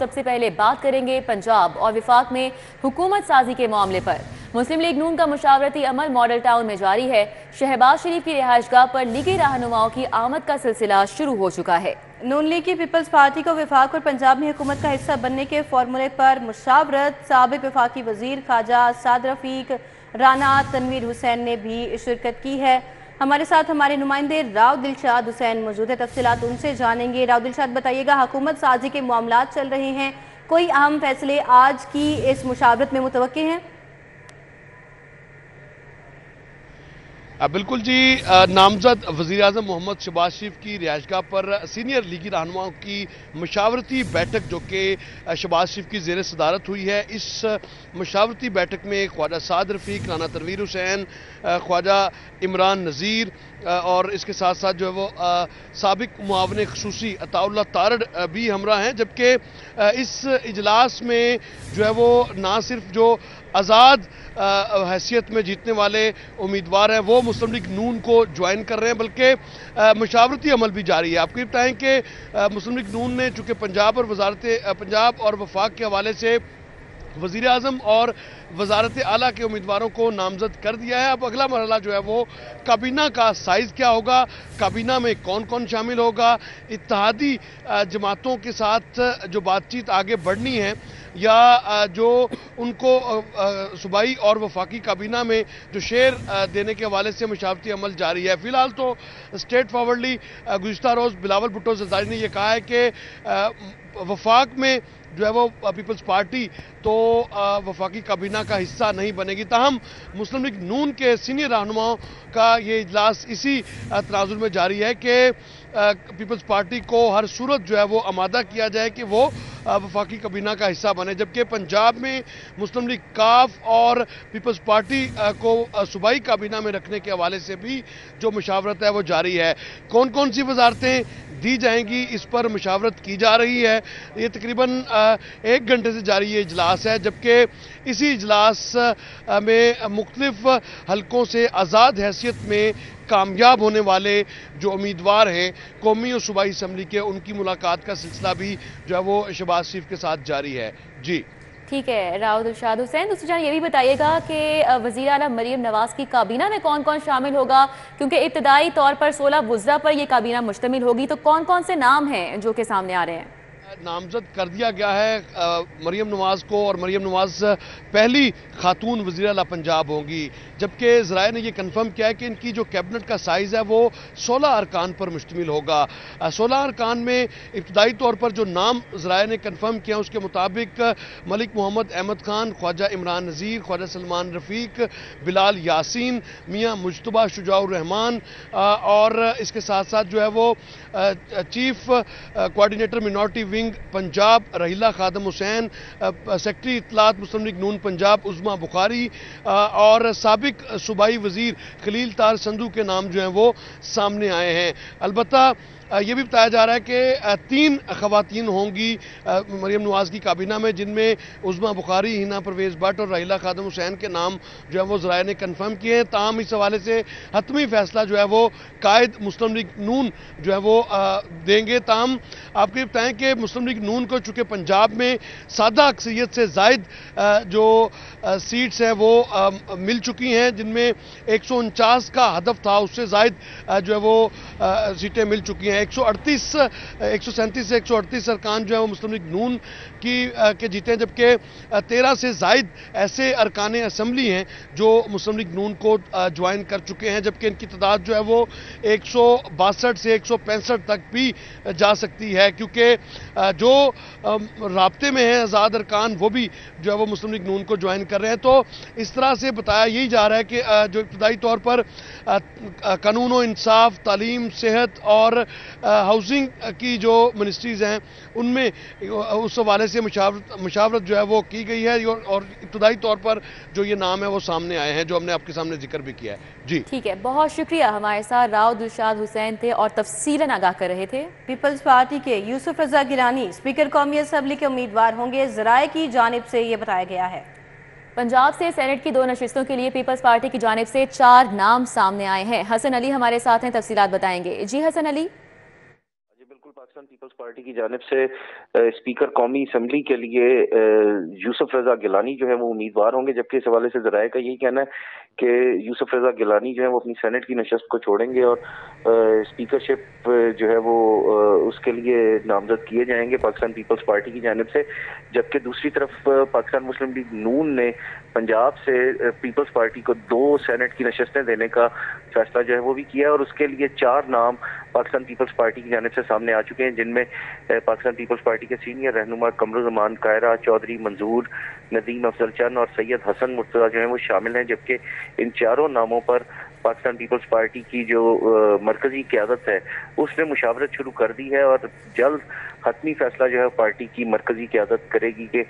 سب سے پہلے بات کریں گے پنجاب اور وفاق میں حکومت سازی کے معاملے پر۔ مسلم لیگ نون کا مشاورتی عمل ماڈل ٹاؤن میں جاری ہے۔ شہباز شریف کی رہائش گاہ پر لیگی رہنماؤں کی آمد کا سلسلہ شروع ہو چکا ہے۔ نون لیگ کی پیپلز پارٹی کو وفاق اور پنجاب میں حکومت کا حصہ بننے کے فارمولے پر مشاورت سابق وفاقی وزیر خواجہ سعد رفیق، رانا تنویر حسین نے بھی شرکت کی ہے۔ ہمارے ساتھ ہمارے نمائندے راؤ دلشاد حسین موجود ہے، تفصیلات ان سے جانیں گے۔ راؤ دلشاد، بتائیے گا، حکومت سازی کے معاملات چل رہے ہیں، کوئی اہم فیصلے آج کی اس مشاورت میں متوقع ہیں؟ بالکل جی، نامزد وزیراعظم محمد شہباز شریف کی رہائش گاہ پر سینئر لیگی رہنماؤں کی مشاورتی بیٹھک جو کہ شہباز شریف کی زیر صدارت ہوئی ہے، اس مشاورتی بیٹھک میں خواجہ سعد رفیق، رانا تنویر حسین، خواجہ عمران نذیر اور اس کے ساتھ ساتھ جو ہے وہ سابق معاون خصوصی عطاء اللہ تارڑ بھی ہمراہ ہیں، جبکہ اس اجلاس میں جو ہے وہ نہ صرف جو آزاد حیثیت میں جیتنے والے امیدوار ہیں وہ مسلم لیگ نون کو جوائن کر رہے ہیں، بلکہ مشاورتی عمل بھی جاری ہے۔ آپ کو یہ بتائیں کہ مسلم لیگ نون نے چونکہ پنجاب اور وفاق کے حوالے سے وزیر اعظم اور وزارت اعلیٰ کے امیدواروں کو نامزد کر دیا ہے، اب اگلا مرحلہ جو ہے وہ کابینہ کا سائز کیا ہوگا، کابینہ میں کون کون شامل ہوگا، اتحادی جماعتوں کے ساتھ جو بات چیت آگے بڑھنی ہے یا جو ان کو صوبائی اور وفاقی کابینہ میں جو شیئر دینے کے حوالے سے مشاورتی عمل جاری ہے۔ فی الحال تو اسٹیٹ فارورڈلی گزشتہ روز بلاول بھٹو زرداری نے یہ کہا ہے کہ وفاق میں جو ہے وہ پیپلز پارٹی تو وفاقی کابینہ کا حصہ نہیں بنے گی، تاہم مسلم لیگ نون کے سینئر رہنماؤں کا یہ اجلاس اسی تناظر میں جاری ہے کہ پیپلز پارٹی کو ہر صورت جو ہے وہ آمادہ کیا جائے کہ وہ وفاقی کابینہ کا حصہ بنے، جبکہ پنجاب میں مسلم لیگ کاف اور پیپلز پارٹی کو صوبائی کابینہ میں رکھنے کے حوالے سے بھی جو مشاورت ہے وہ جاری ہے۔ کون کون سی وزارتیں دی جائیں گی، اس پر مشاورت کی جا رہی ہے۔ یہ تقریباً 1 گھنٹے سے جاری یہ اجلاس ہے، جبکہ اسی اجلاس میں مختلف حلقوں سے آزاد حیثیت میں کامیاب ہونے والے جو امیدوار ہیں قومی اور صوبائی اسمبلی کے، ان کی ملاقات کا سلسلہ بھی جو ہے وہ شہباز شریف کے ساتھ جاری ہے۔ جی ٹھیک ہے راؤ دلشاد حسین، دوسری جانب یہ بھی بتائیے گا کہ وزیر اعلیٰ مریم نواز کی کابینہ میں کون کون شامل ہوگا، کیونکہ ابتدائی طور پر 16 وزراء پر یہ کابینہ مشتمل ہوگی، تو کون کون سے نام ہیں جو کہ سامنے آ رہے ہیں؟ نامزد کر دیا گیا ہے مریم نواز کو، اور مریم نواز پہلی خاتون وزیر اعلیٰ پنجاب ہوں گی، جبکہ ذرائع نے یہ کنفرم کیا ہے کہ ان کی جو کیبنٹ کا سائز ہے وہ 16 ارکان پر مشتمل ہوگا۔ 16 ارکان میں ابتدائی طور پر جو نام ذرائع نے کنفرم کیا اس کے مطابق ملک محمد احمد خان، خواجہ عمران نذیر، خواجہ سلمان رفیق، بلال یاسین، میاں مجتبیٰ شجاع الرحمان، اور اس کے ساتھ ساتھ جو ہے وہ chief coordinator minority wing Punjab Raheela Khadim Hussain, secretary اطلاعات مسلم لیگ نون پنجاب عظمیٰ بخاری، اور سابق صوبائی وزیر خلیل طاہر سندھو کے نام جو ہیں وہ سامنے آئے ہیں۔ البتہ یہ بھی بتایا جا رہا ہے کہ 3 خواتین ہوں گی مریم نواز کی کابینہ میں، جن میں عظمیٰ بخاری، ہینا پرویز بٹ اور رحیلہ خادم حسین کے نام جو ہے وہ ذرائع نے کنفرم کیے ہیں، تاہم اس حوالے سے حتمی فیصلہ جو ہے وہ قائد مسلم لیگ نون جو ہے وہ دیں گے۔ تاہم آپ کو یہ بتائیں کہ مسلم لیگ نون کو چونکہ پنجاب میں سادہ اکثریت سے زائد جو سیٹس ہیں وہ مل چکی ہیں، جن میں 149 کا ہدف تھا، اس سے زائد جو ہے وہ سیٹیں مل چکی ہیں۔ 137 سے 138 ارکان جو ہے وہ مسلم لیگ نون کے جیتے ہیں، جبکہ 13 سے زائد ایسے ارکان اسمبلی ہیں جو مسلم لیگ نون کو جوائن کر چکے ہیں، جبکہ ان کی تعداد جو ہے وہ 162 سے 165 تک بھی جا سکتی ہے، کیونکہ جو رابطے میں ہیں آزاد ارکان وہ بھی جو ہے وہ مسلم لیگ نون کو جوائن کر رہے ہیں۔ تو اس طرح سے بتایا یہی جا رہا ہے کہ جو ابتدائی طور پر قانون و انصاف، تعلیم، صحت اور ہاؤسنگ کی جو منسٹریز ہیں ان میں اس حوالے سے مشاورت جو ہے وہ کی گئی ہے، اور ابتدائی طور پر جو یہ نام ہے وہ سامنے آئے ہیں جو ہم نے آپ کے سامنے ذکر بھی کیا ہے۔ جی ٹھیک ہے، بہت شکریہ، ہمارے ساتھ راؤ دلشاد حسین تھے اور تفصیلاً آگاہ کر رہے تھے۔ پیپلز پارٹی کے یوسف رضا گیلانی اسپیکر قومی اسمبلی کے امیدوار ہوں گے، ذرائع کی جانب سے یہ بتایا گیا ہے۔ پنجاب سے سینٹ کی 2 نشستوں کے لیے پیپلز پارٹی کی جانب سے 4 نام سامنے آئے ہیں۔ حسن علی ہمارے ساتھ ہیں، تفصیلات بتائیں گے۔ جی حسن علی۔ بالکل पाकिस्तान पीपल्स पार्टी की जानिब से स्पीकर कौमी असम्बली के लिए यूसुफ रजा गिलानी जो है वो उम्मीदवार होंगे, जबकि इस हवाले से ज़राए का यही कहना है कि यूसुफ रजा गिलानी जो है वो अपनी सेनेट की नशस्त को छोड़ेंगे और स्पीकरशिप जो है वो उसके लिए नामजद किए जाएंगे पाकिस्तान पीपल्स पार्टी की जानिब से। जबकि दूसरी तरफ पाकिस्तान मुस्लिम लीग नून ने पंजाब से पीपल्स पार्टी को 2 सेनेट की नशस्तें देने का फैसला जो है वो भी किया है और उसके लिए 4 नाम पाकिस्तान पीपल्स पार्टी की जानिब से सामने आ चुके हैं, जिनमें पाकिस्तान पीपल्स पार्टी के सीनियर रहनुमा कमरुज़्ज़मान कायरा, चौधरी मंजूर, नदीम अफजल चंद और सैयद हसन मुर्तज़ा जो है वो शामिल हैं। जबकि इन चारों नामों पर पाकिस्तान पीपल्स पार्टी की जो मरकजी क़यादत है उसने मुशावरत शुरू कर दी है और जल्द हतमी फैसला जो है पार्टी की मरकजी क़यादत करेगी कि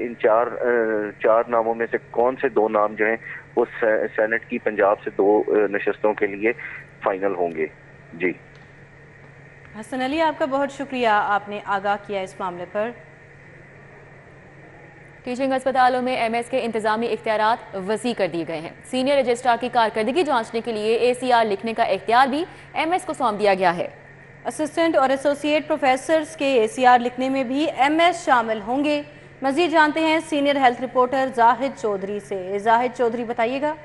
इन चार नामों में से कौन से 2 नाम जो हैं वो सेनेट की पंजाब से 2 नशस्तों के लिए फाइनल होंगे। जी हसन अली, आपका बहुत शुक्रिया, आपने आगाह किया इस मामले पर। टीचिंग अस्पतालों में एमएस के इंतजामी इख्तियारात वसी कर दिए गए हैं। सीनियर रजिस्ट्रार की कारकर्दगी जांचने के लिए एसीआर लिखने का इख्तियार भी एमएस को सौंप दिया गया है। असिस्टेंट और एसोसिएट प्रोफेसर्स के एसीआर लिखने में भी एमएस शामिल होंगे। मजीद जानते हैं senior health reporter Zahid Chaudhry से। जाहिद चौधरी, बताइएगा।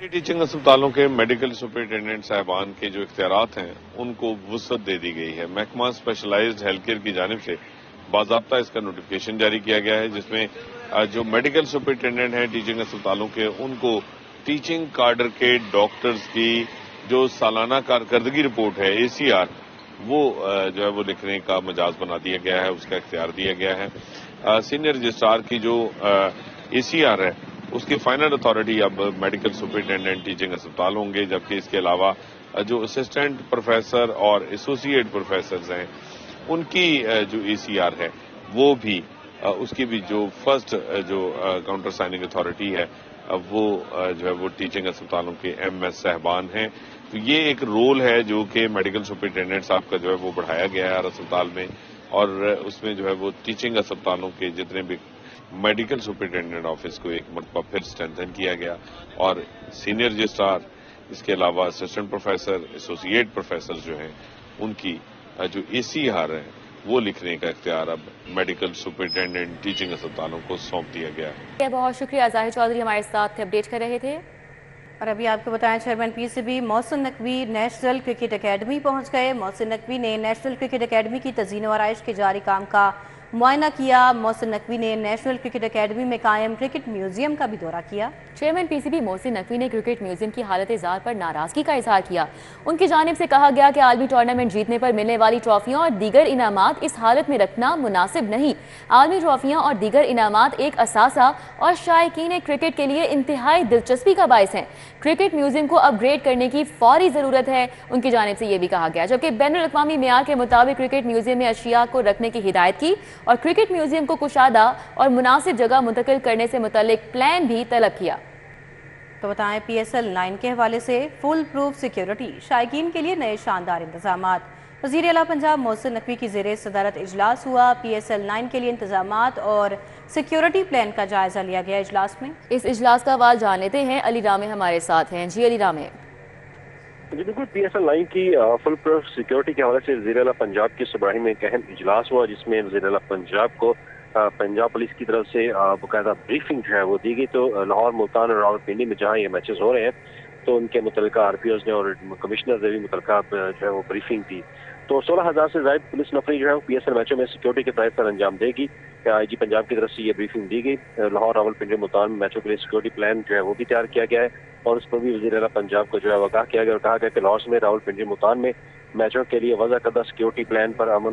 टीचिंग अस्पतालों के मेडिकल सुपरिटेंडेंट साहबान के जो इख्तियारात हैं उनको वुसअत दे दी गई है। महकमा स्पेशलाइज्ड हेल्थ केयर की जानिब से बाज़ाब्ता इसका नोटिफिकेशन जारी किया गया है, जिसमें जो मेडिकल सुपरिटेंडेंट हैं टीचिंग अस्पतालों के उनको टीचिंग काडर के डॉक्टर्स की जो सालाना कारकर्दगी रिपोर्ट है एसीआर वो जो है वो लिखने का मजाज बना दिया गया है, उसका इख्तियार दिया गया है। सीनियर रजिस्ट्रार की जो एसीआर है उसकी फाइनल अथॉरिटी अब मेडिकल सुपरिटेंडेंट टीचिंग अस्पताल होंगे, जबकि इसके अलावा जो असिस्टेंट प्रोफेसर और एसोसिएट प्रोफेसर्स हैं उनकी जो एसीआर है वो भी उसकी भी जो फर्स्ट जो काउंटर साइनिंग अथॉरिटी है वो जो है वो टीचिंग अस्पतालों के एमएस साहबान हैं। तो ये एक रोल है जो कि मेडिकल सुपरिटेंडेंट साहब का जो है वो बढ़ाया गया है हर अस्पताल में, और उसमें जो है वो टीचिंग अस्पतालों के जितने भी मेडिकल सुपरिटेंडेंट ऑफिस को एक मरतबा फिर स्ट्रेंथन किया गया और सीनियर रजिस्ट्रार, इसके अलावा असिस्टेंट प्रोफेसर, एसोसिएट प्रोफेसर जो हैं उनकी जो एसीआर है वो लिखने का इख्तियार अब मेडिकल सुपरिटेंडेंट टीचिंग अस्पतालों को सौंप दिया गया है। बहुत शुक्रिया, जाहिद चौधरी हमारे साथ अपडेट कर रहे थे। और अभी आपको बताएं, chairman PCB Mohsin Naqvi national cricket academy पहुंच गए। मोहसिन नकवी ने नेशनल क्रिकेट एकेडमी की तज़ीन व आराइश के जारी काम का मुआयना किया। मोहसिन नकवी ने नेशनल क्रिकेट एकेडमी में कायम क्रिकेट म्यूजियम का भी दौरा किया। चेयरमैन पीसीबी मोहसिन नकवी ने क्रिकेट म्यूजियम की हालत ज़ार पर नाराजगी का इजहार किया। उनकी जानिब से कहा गया कि आलमी टूर्नामेंट जीतने पर मिलने वाली ट्रॉफियां और दीगर इनामात इस हालत में रखना मुनासिब नहीं। आलमी ट्रॉफियां और दीगर इनामात एक असासा और शायकीन क्रिकेट के लिए इंतहाई दिलचस्पी का बायस हैं। क्रिकेट म्यूजियम को अपग्रेड करने की फौरी ज़रूरत है, उनकी जानिब से यह भी कहा गया। जबकि बैनुल अक़वामी मेयार के मुताबिक क्रिकेट म्यूजियम में अशिया को रखने की हिदायत की और क्रिकेट म्यूजियम को कुशादा और मुनासिब जगह मुंतकिल करने से मुतल्लिक प्लान भी तलब किया। तो बताएं, PSL 9 के हवाले से फुल प्रूफ सिक्योरिटी, शायकीन के लिए नए शानदार इंतजामात। वज़ीर आला पंजाब मोहसिन नकवी की ज़ेरे सदारत इजलास हुआ। PSL 9 के लिए इंतजामात और सिक्योरिटी प्लान का जायजा लिया गया इजलास में। इस इजलास का आवाज़ जान लेते हैं, अली रामे हमारे साथ हैं। जी अली रामे। जी बिल्कुल, PSL 9 की फुल प्रूफ सिक्योरिटी के हवाले से वज़ीर आला पंजाब की सुबराही में एक अहम इजलास हुआ, जिसमें वज़ीर आला पंजाब को पंजाब पुलिस की तरफ से बाकायदा ब्रीफिंग जो है वो दी गई। तो लाहौर, मुल्तान और रावलपिंडी में जहाँ ये मैचेस हो रहे हैं तो उनके मुतल्लिका RPOs ने और कमिश्नर ने भी मुतल्लिका जो है वो ब्रीफिंग दी। तो 16,000 से ज़ायद पुलिस नफरी जो है वो PSL मैचों में सिक्योरिटी के तहत पर अंजाम देगी। IG पंजाब की तरफ से ये ब्रीफिंग दी गई। लाहौर, रावलपिंडी, मुल्तान में मैचों के लिए सिक्योरिटी प्लान जो है वो भी तैयार किया गया है और उस पर भी वज़ीर आला पंजाब को जो है आगाह किया गया और कहा गया कि लाहौर में, रावलपिंडी, मुल्तान में मैचों के लिए वज़ा करदा सिक्योरिटी प्लान पर अमन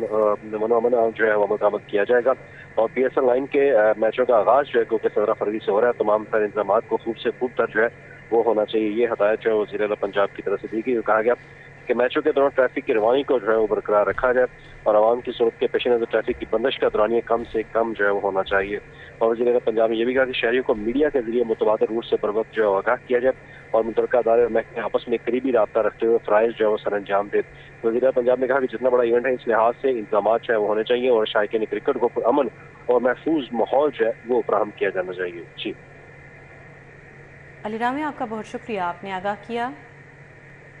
जो है वो अमल किया जाएगा। और PSL 9 के मैचों का आगाज जो है क्योंकि 17 फरवरी से हो रहा है, तमाम तर इंतजाम को खूब से खूब तर जो है वो होना चाहिए। ये हदायत जो है वज़ीर आला पंजाब की तरफ से दी गई। कहा गया कि मैचों के दौरान ट्रैफिक की रवानी को जो है वो बरकरार रखा जाए और आवाम की सूरत के पेश नज़र ट्रैफिक की बंदिश का दौरानिया कम से कम जो है वो होना चाहिए। और वज़ीर आला पंजाब ने यह भी कहा कि शहरियों को मीडिया के जरिए मुतबादल रूट से बर वक्त जो है आगाह किया जाए और मुतल्लिका अदारे और महकमे आपस में करीबी रब्ता रखते हुए फ़राइज़ जो है वो सर अंजाम दे। वज़ीर आला पंजाब ने कहा कि जितना बड़ा इवेंट है इस लिहाज से इंतजाम जो है वो होने चाहिए और शायकीन क्रिकेट को अमन और महफूज माहौल जो है वो फराहम किया जाना चाहिए। जी अली रामे, आपका बहुत शुक्रिया, आपने आगाह किया।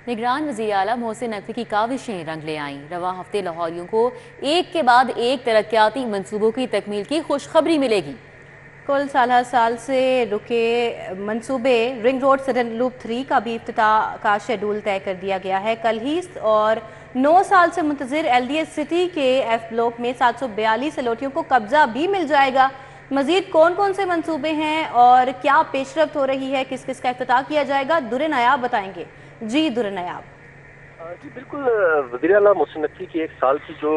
निगरान वज़ीर आला मोहसिन नकवी की काविशें रंग ले आईं। रवां हफ्ते लाहौरियों को एक के बाद एक तरक्याती मंसूबों की तकमील की खुशखबरी मिलेगी। कुल साल से रुके मंसूबे रिंग रोड सदर्न लूप 3 का भी इफ्तिताह का शेड्यूल तय कर दिया गया है। कल ही और 9 साल से मुंतज़िर LDS सिटी के F ब्लॉक में 742 अलॉटियों को कब्जा भी मिल जाएगा। मजीद कौन कौन से मंसूबे हैं और क्या पेशरफ्त हो रही है, किस किस का इफ्तिताह किया जाएगा, दुर्र नायाब बताएंगे। जी दुर्र नायाब। जी बिल्कुल, वज़ीर आला मोहसिन नकवी की एक साल की जो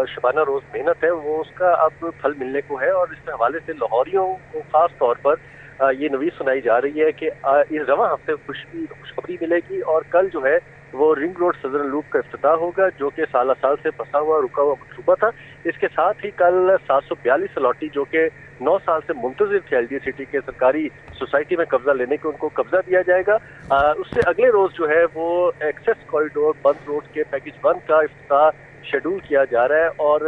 शबाना रोज मेहनत है वो उसका अब फल मिलने को है और इस हवाले से लाहौरियों को खास तौर पर ये नवीद सुनाई जा रही है कि इस रवां हफ्ते खुशखबरी मिलेगी और कल जो है वो रिंग रोड सदर्न लूप का इफ्तिताह होगा, जो कि साल से फंसा हुआ रुका हुआ मंसूबा था। इसके साथ ही कल 742 अलॉटी जो कि 9 साल से मुंतज़िर थे LDS सिटी के सरकारी सोसाइटी में कब्जा लेने के, उनको कब्जा दिया जाएगा। उससे अगले रोज जो है वो एक्सेस कॉरिडोर बंद रोड के पैकेज 1 का इफ्तिताह शेड्यूल किया जा रहा है और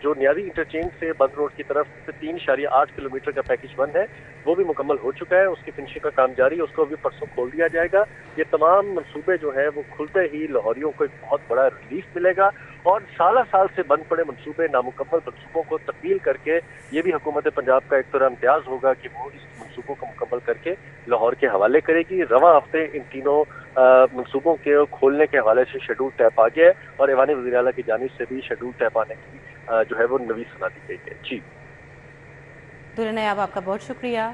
जो नियाजी इंटरचेंज से बंद रोड की तरफ से 3.8 किलोमीटर का पैकेज 1 है वो भी मुकम्मल हो चुका है, उसकी फिनिशिंग का काम जारी है, उसको भी परसों खोल दिया जाएगा। ये तमाम मंसूबे जो है वो खुलते ही लाहौरियों को एक बहुत बड़ा रिलीफ मिलेगा और साल से बंद पड़े मंसूबे, नामुकम्मल मंसूबों को तब्दील करके ये भी हुकूमत पंजाब का एक तरह इम्तियाज होगा कि वो इस मंसूबों को मुकम्मल करके लाहौर के हवाले करेगी। रवां हफ्ते इन तीनों मंसूबों के खोलने के हवाले से शेड्यूल तय पा गया है और ऐवान वज़ीर आला की जानिब से भी शेड्यूल तय पाने की जो है वो नवीद सुना दी गई है। जी दुर्र नायाब, आपका बहुत शुक्रिया।